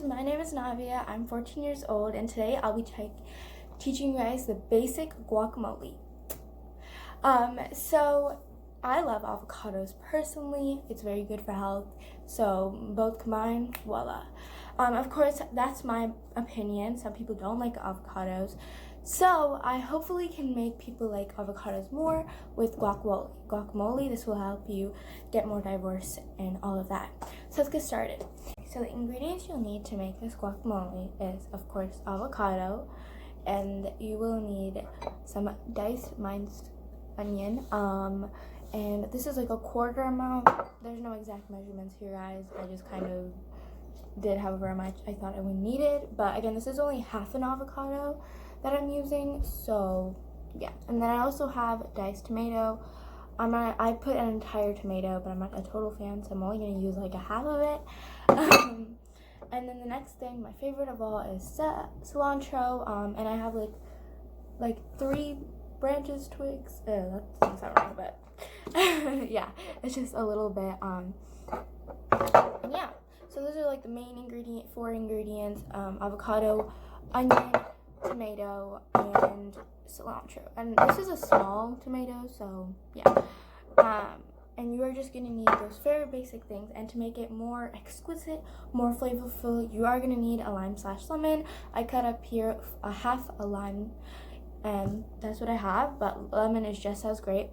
my name is Navya. I'm 14 years old, and today I'll be teaching you guys the basic guacamole. So I love avocados personally. It's very good for health. So both combined, voila. Of course, that's my opinion. Some people don't like avocados. So I hopefully can make people like avocados more with guacamole. This will help you get more diverse and all of that. So let's get started. So the ingredients you'll need to make this guacamole is, of course, avocado, and you will need some diced minced onion, and this is like a quarter amount. There's no exact measurements here, guys. I just kind of did however much I thought I would need it, but again, this is only half an avocado that I'm using, so yeah. And then I also have diced tomato. I put an entire tomato, but I'm not a total fan, so I'm only going to use like a half of it. And then the next thing, my favorite of all, is cilantro, and I have like 3 branches, twigs. That doesn't sound right, but yeah, it's just a little bit. And yeah, so those are like the main 4 ingredients: avocado, onion, tomato, and cilantro. And this is a small tomato, so yeah. And you are just going to need those very basic things. And to make it more exquisite, more flavorful, you are going to need a lime/lemon. I cut up here a half a lime, and that's what I have, but lemon is just as great.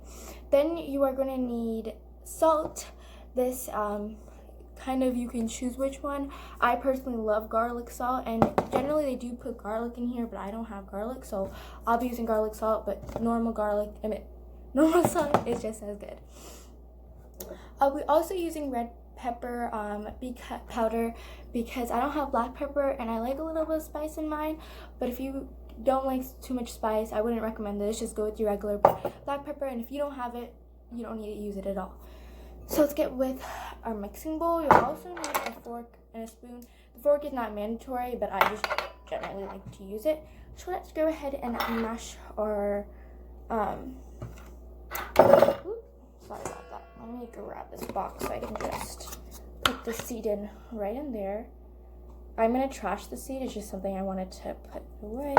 Then you are going to need salt. This kind of, you can choose which one. I personally love garlic salt, and generally they do put garlic in here, but I don't have garlic, so I'll be using garlic salt. But normal salt is just as good. We're also using red pepper powder because I don't have black pepper, and I like a little bit of spice in mine. But if you don't like too much spice, I wouldn't recommend this. Just go with your regular black pepper, and if you don't have it, you don't need to use it at all. So let's get with our mixing bowl. You'll also need a fork and a spoon. The fork is not mandatory, but I just generally like to use it. So let's go ahead and mash our sorry about that. Let me grab this box so I can just put the seed in right in there. I'm gonna trash the seed. It's just something I wanted to put away.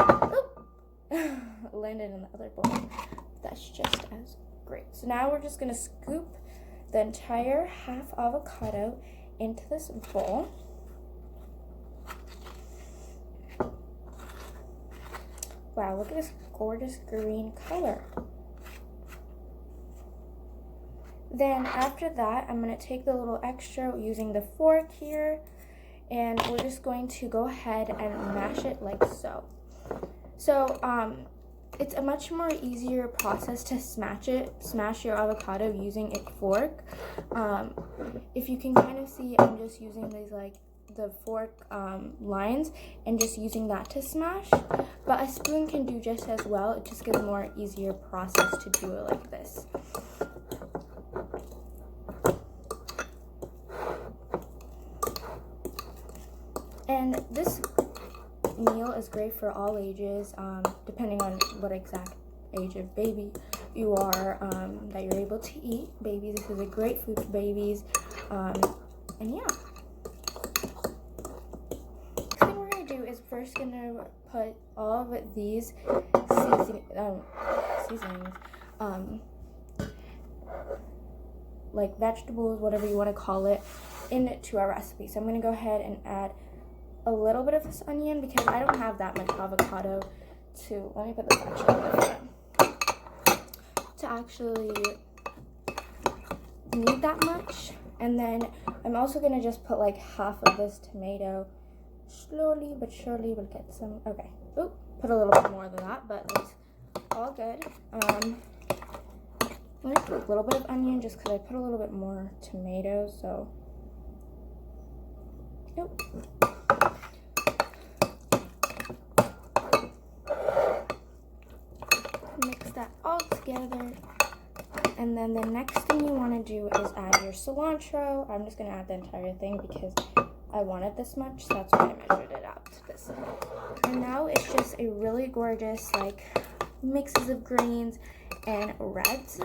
Landed in the other bowl. That's just as great. So now we're just gonna scoop the entire half avocado into this bowl. Wow, look at this gorgeous green color. Then after that, I'm going to take the little extra using the fork here, and we're just going to go ahead and mash it like so. So it's a much more easier process to smash your avocado using a fork. If you can kind of see, I'm just using these like the fork lines and just using that to smash, but a spoon can do just as well. It just gives a more easier process to do it like this. And this meal is great for all ages, depending on what exact age of baby you are, that you're able to eat. Babies, this is a great food for babies. And yeah. Next thing we're going to do is first going to put all of these seasonings, like vegetables, whatever you want to call it, into our recipe. So I'm going to go ahead and add a little bit of this onion because I don't have that much avocado to, let me put this actually in the front, to actually need that much. And then I'm also going to just put like half of this tomato. Slowly but surely we'll get some, okay, oop, put a little bit more than that, but it's all good. I'm going to put a little bit of onion just because I put a little bit more tomato, so, nope. Mix that all together, and then the next thing you want to do is add your cilantro. I'm just going to add the entire thing because I wanted this much, so that's why I measured it out to this. And now it's just a really gorgeous like mixes of greens and reds.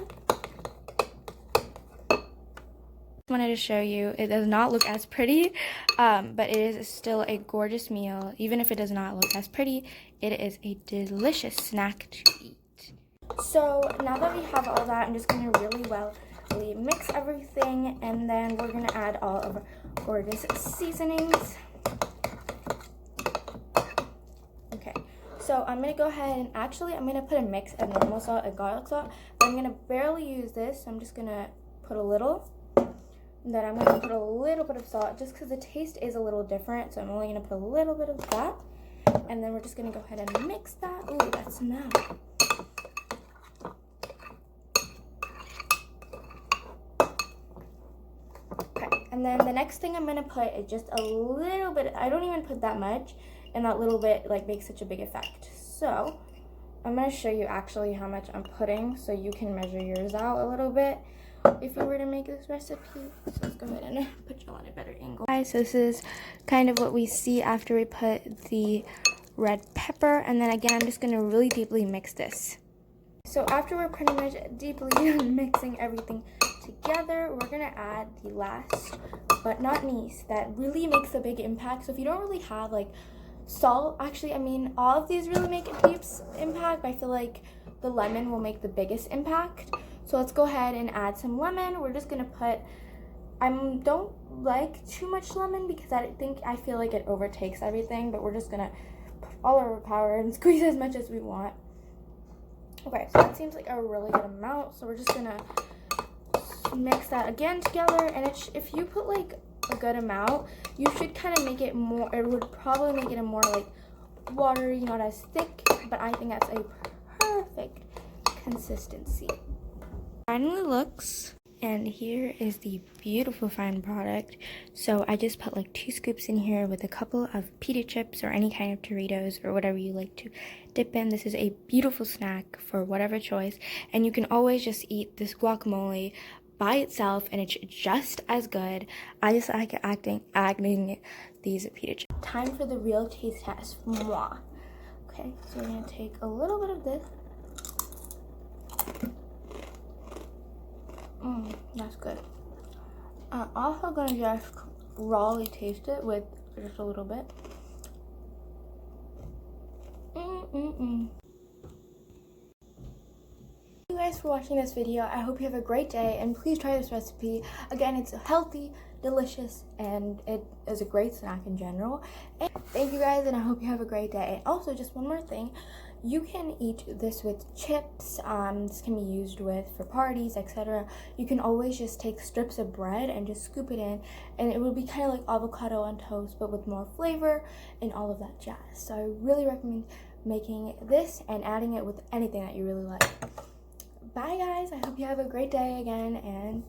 Wanted to show you, it does not look as pretty, but it is still a gorgeous meal. Even if it does not look as pretty, it is a delicious snack to eat. So now that we have all that, I'm just going to really mix everything, and then we're going to add all of our gorgeous seasonings. Okay, so I'm going to go ahead and actually I'm going to put a mix of normal salt and garlic salt, but I'm going to barely use this, so I'm just going to put a little. Then I'm going to put a little bit of salt just because the taste is a little different. So I'm only going to put a little bit of that. And then we're just going to go ahead and mix that. Ooh, that smell. Okay, and then the next thing I'm going to put is just a little bit. I don't even put that much. And that little bit like makes such a big effect. So I'm going to show you actually how much I'm putting so you can measure yours out a little bit if you were to make this recipe. So let's go ahead and put you on a better angle. Guys, so this is kind of what we see after we put the red pepper, and then again I'm just going to really deeply mix this. So after we're pretty much deeply mixing everything together, we're going to add the last but not least that really makes a big impact. So if you don't really have like salt, actually I mean all of these really make a deep impact, but I feel like the lemon will make the biggest impact. So let's go ahead and add some lemon. We're just gonna put, I don't like too much lemon because I feel like it overtakes everything, but we're just gonna put all our power and squeeze as much as we want. Okay, so that seems like a really good amount. So we're just gonna mix that again together, and if you put like a good amount, you should kind of make it more, it would probably make it a more like watery, not as thick, but I think that's a perfect consistency. Finally looks, and here is the beautiful final product. So I just put like 2 scoops in here with a couple of pita chips or any kind of Doritos or whatever you like to dip in. This is a beautiful snack for whatever choice, and you can always just eat this guacamole by itself and it's just as good. I just like adding these pita chips. Time for the real taste test. Mwah. Okay, so we're gonna take a little bit of this. That's good. I'm also gonna just rawly taste it with just a little bit. Thank you guys for watching this video. I hope you have a great day, and please try this recipe. Again, it's healthy, delicious, and it is a great snack in general. And thank you guys, and I hope you have a great day. And also, just one more thing. You can eat this with chips. This can be used for parties, etc. You can always just take strips of bread and just scoop it in, and it will be kind of like avocado on toast, but with more flavor and all of that jazz. So I really recommend making this and adding it with anything that you really like. Bye guys, I hope you have a great day again, and